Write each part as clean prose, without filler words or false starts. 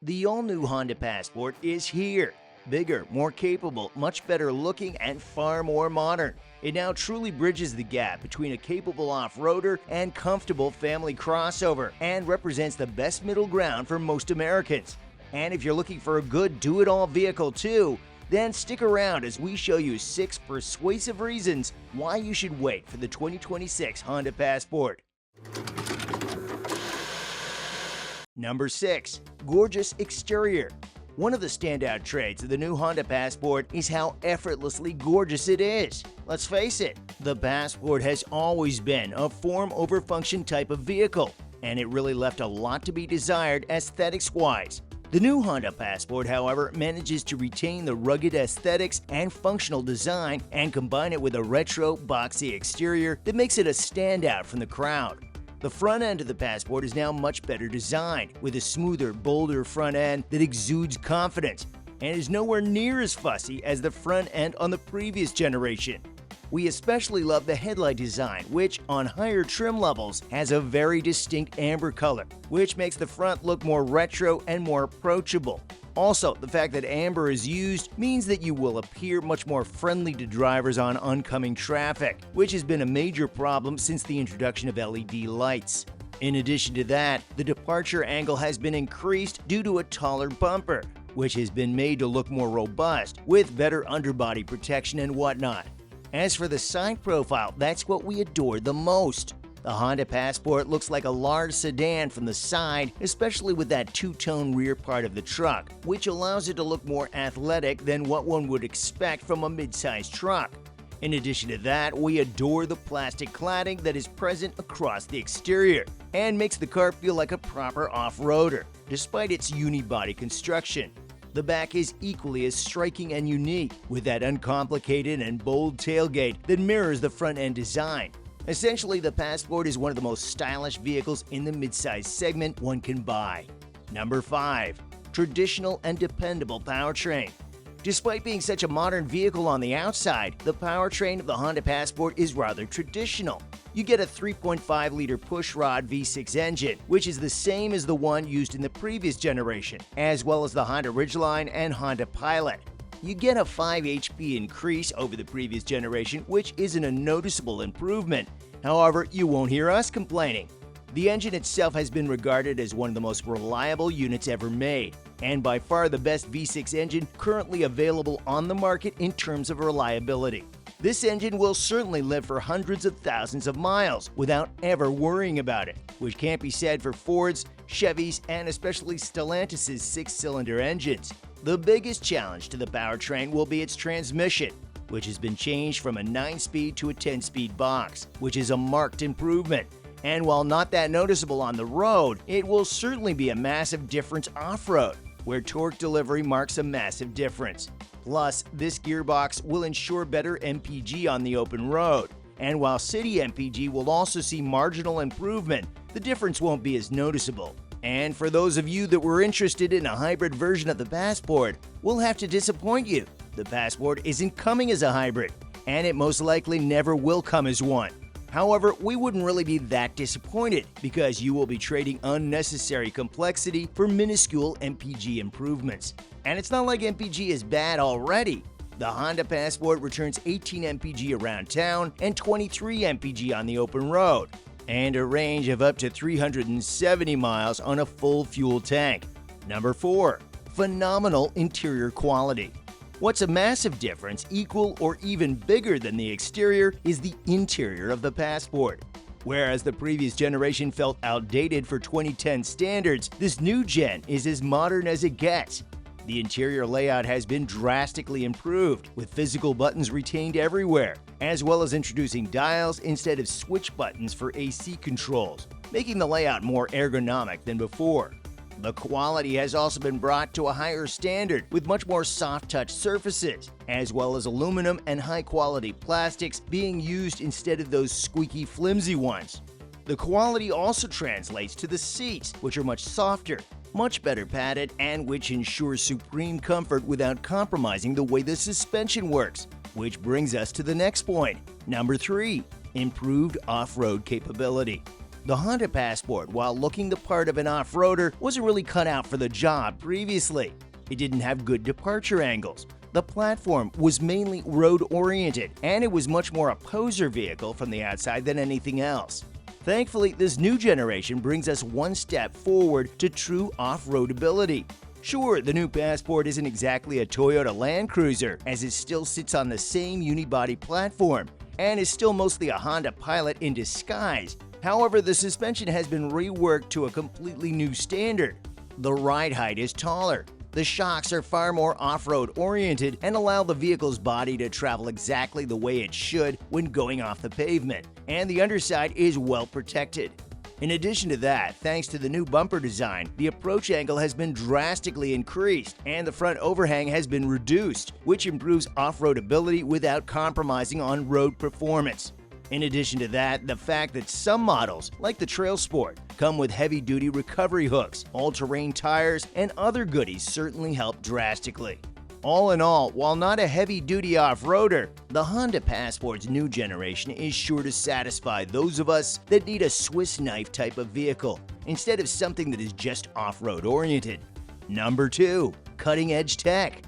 The all-new Honda Passport is here. Bigger, more capable, much better looking, and far more modern. It now truly bridges the gap between a capable off-roader and comfortable family crossover and represents the best middle ground for most Americans. And if you're looking for a good do-it-all vehicle too, then stick around as we show you 6 persuasive reasons why you should wait for the 2026 Honda Passport. Number 6. Gorgeous exterior. One of the standout traits of the new Honda Passport is how effortlessly gorgeous it is. Let's face it, the Passport has always been a form over function type of vehicle, and it really left a lot to be desired aesthetics-wise. The new Honda Passport, however, manages to retain the rugged aesthetics and functional design and combine it with a retro, boxy exterior that makes it a standout from the crowd. The front end of the Passport is now much better designed, with a smoother, bolder front end that exudes confidence and is nowhere near as fussy as the front end on the previous generation. We especially love the headlight design, which, on higher trim levels, has a very distinct amber color, which makes the front look more retro and more approachable. Also, the fact that amber is used means that you will appear much more friendly to drivers on oncoming traffic, which has been a major problem since the introduction of LED lights. In addition to that, the departure angle has been increased due to a taller bumper, which has been made to look more robust, with better underbody protection and whatnot. As for the side profile, that's what we adore the most. The Honda Passport looks like a large sedan from the side, especially with that two-tone rear part of the truck, which allows it to look more athletic than what one would expect from a mid-sized truck. In addition to that, we adore the plastic cladding that is present across the exterior and makes the car feel like a proper off-roader, despite its unibody construction. The back is equally as striking and unique, with that uncomplicated and bold tailgate that mirrors the front-end design. Essentially, the Passport is one of the most stylish vehicles in the midsize segment one can buy. Number 5. Traditional and dependable powertrain. Despite being such a modern vehicle on the outside, the powertrain of the Honda Passport is rather traditional. You get a 3.5-liter pushrod V6 engine, which is the same as the one used in the previous generation, as well as the Honda Ridgeline and Honda Pilot. You get a 5 HP increase over the previous generation, which isn't a noticeable improvement. However, you won't hear us complaining. The engine itself has been regarded as one of the most reliable units ever made, and by far the best V6 engine currently available on the market in terms of reliability. This engine will certainly live for hundreds of thousands of miles without ever worrying about it, which can't be said for Ford's, Chevy's, and especially Stellantis' 6-cylinder engines. The biggest challenge to the powertrain will be its transmission, which has been changed from a 9-speed to a 10-speed box, which is a marked improvement. And while not that noticeable on the road, it will certainly be a massive difference off-road, where torque delivery marks a massive difference. Plus, this gearbox will ensure better MPG on the open road. And while city MPG will also see marginal improvement, the difference won't be as noticeable. And for those of you that were interested in a hybrid version of the Passport, we'll have to disappoint you. The Passport isn't coming as a hybrid, and it most likely never will come as one. However, we wouldn't really be that disappointed because you will be trading unnecessary complexity for minuscule MPG improvements. And it's not like MPG is bad already. The Honda Passport returns 18 MPG around town and 23 MPG on the open road, and a range of up to 370 miles on a full fuel tank. Number 4. Phenomenal interior quality. What's a massive difference, equal or even bigger than the exterior, is the interior of the Passport. Whereas the previous generation felt outdated for 2010 standards, this new gen is as modern as it gets. The interior layout has been drastically improved, with physical buttons retained everywhere, as well as introducing dials instead of switch buttons for AC controls, making the layout more ergonomic than before. The quality has also been brought to a higher standard, with much more soft-touch surfaces, as well as aluminum and high-quality plastics being used instead of those squeaky, flimsy ones. The quality also translates to the seats, which are much softer, much better padded, and which ensures supreme comfort without compromising the way the suspension works. Which brings us to the next point. Number 3. Improved off-road capability. The Honda Passport, while looking the part of an off-roader, wasn't really cut out for the job previously. It didn't have good departure angles. The platform was mainly road-oriented, and it was much more a poser vehicle from the outside than anything else. Thankfully, this new generation brings us one step forward to true off-road ability. Sure, the new Passport isn't exactly a Toyota Land Cruiser, as it still sits on the same unibody platform, and is still mostly a Honda Pilot in disguise. However, the suspension has been reworked to a completely new standard. The ride height is taller. The shocks are far more off-road oriented and allow the vehicle's body to travel exactly the way it should when going off the pavement, and the underside is well protected. In addition to that, thanks to the new bumper design, the approach angle has been drastically increased and the front overhang has been reduced, which improves off-road ability without compromising on road performance. In addition to that, the fact that some models, like the Trail Sport, come with heavy-duty recovery hooks, all-terrain tires, and other goodies certainly help drastically. All in all, while not a heavy-duty off-roader, the Honda Passport's new generation is sure to satisfy those of us that need a Swiss knife type of vehicle, instead of something that is just off-road oriented. Number 2. Cutting-edge tech.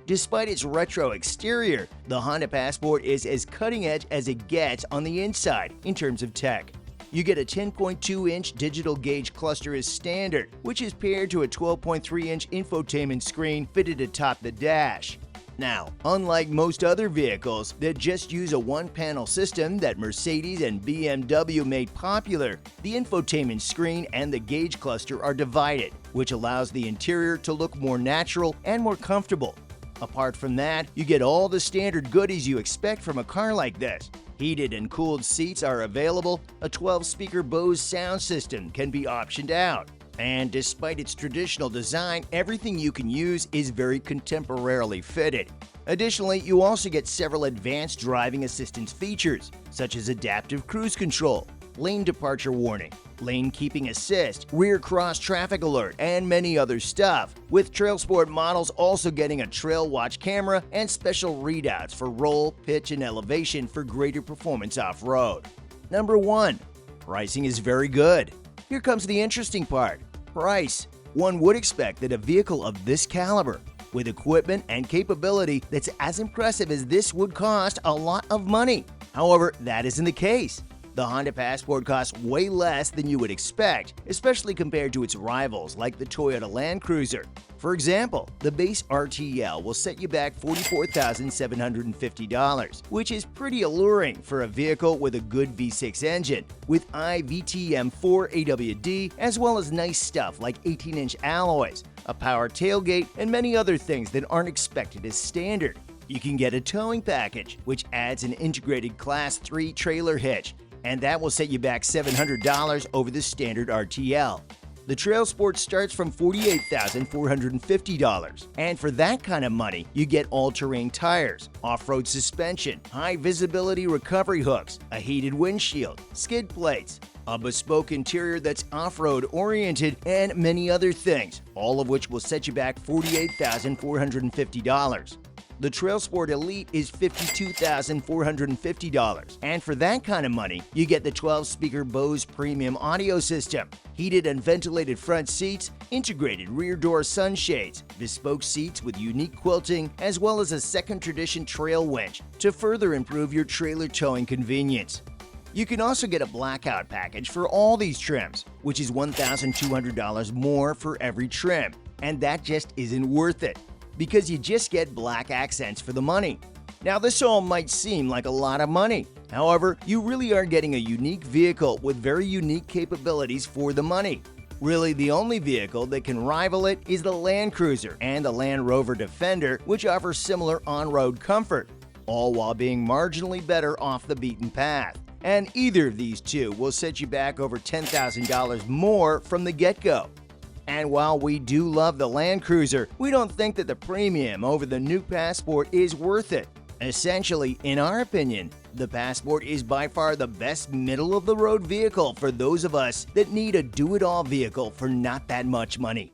Despite its retro exterior, the Honda Passport is as cutting-edge as it gets on the inside in terms of tech. You get a 10.2-inch digital gauge cluster as standard, which is paired to a 12.3-inch infotainment screen fitted atop the dash. Now, unlike most other vehicles that just use a one-panel system that Mercedes and BMW made popular, the infotainment screen and the gauge cluster are divided, which allows the interior to look more natural and more comfortable. Apart from that, you get all the standard goodies you expect from a car like this. Heated and cooled seats are available, a 12-speaker Bose sound system can be optioned out, and despite its traditional design, everything you can use is very contemporarily fitted. Additionally, you also get several advanced driving assistance features, such as adaptive cruise control, lane departure warning, lane keeping assist, rear cross traffic alert, and many other stuff, with Trail Sport models also getting a trail watch camera and special readouts for roll, pitch, and elevation for greater performance off-road. Number 1. Pricing is very good. Here comes the interesting part. Price. One would expect that a vehicle of this caliber, with equipment and capability that's as impressive as this, would cost a lot of money. However, that isn't the case. The Honda Passport costs way less than you would expect, especially compared to its rivals like the Toyota Land Cruiser. For example, the base RTL will set you back $44,750, which is pretty alluring for a vehicle with a good V6 engine, with iVTM4 AWD, as well as nice stuff like 18-inch alloys, a power tailgate, and many other things that aren't expected as standard. You can get a towing package, which adds an integrated Class 3 trailer hitch, and that will set you back $700 over the standard RTL. The Trail Sport starts from $48,450, and for that kind of money, you get all-terrain tires, off-road suspension, high-visibility recovery hooks, a heated windshield, skid plates, a bespoke interior that's off-road oriented, and many other things, all of which will set you back $48,450. The Trail Sport Elite is $52,450, and for that kind of money, you get the 12-speaker Bose premium audio system, heated and ventilated front seats, integrated rear door sunshades, bespoke seats with unique quilting, as well as a second tradition trail winch to further improve your trailer towing convenience. You can also get a blackout package for all these trims, which is $1,200 more for every trim, and that just isn't worth it, because you just get black accents for the money. Now, this all might seem like a lot of money. However, you really are getting a unique vehicle with very unique capabilities for the money. Really, the only vehicle that can rival it is the Land Cruiser and the Land Rover Defender, which offer similar on-road comfort, all while being marginally better off the beaten path. And either of these two will set you back over $10,000 more from the get-go. And while we do love the Land Cruiser, we don't think that the premium over the new Passport is worth it. Essentially, in our opinion, the Passport is by far the best middle-of-the-road vehicle for those of us that need a do-it-all vehicle for not that much money.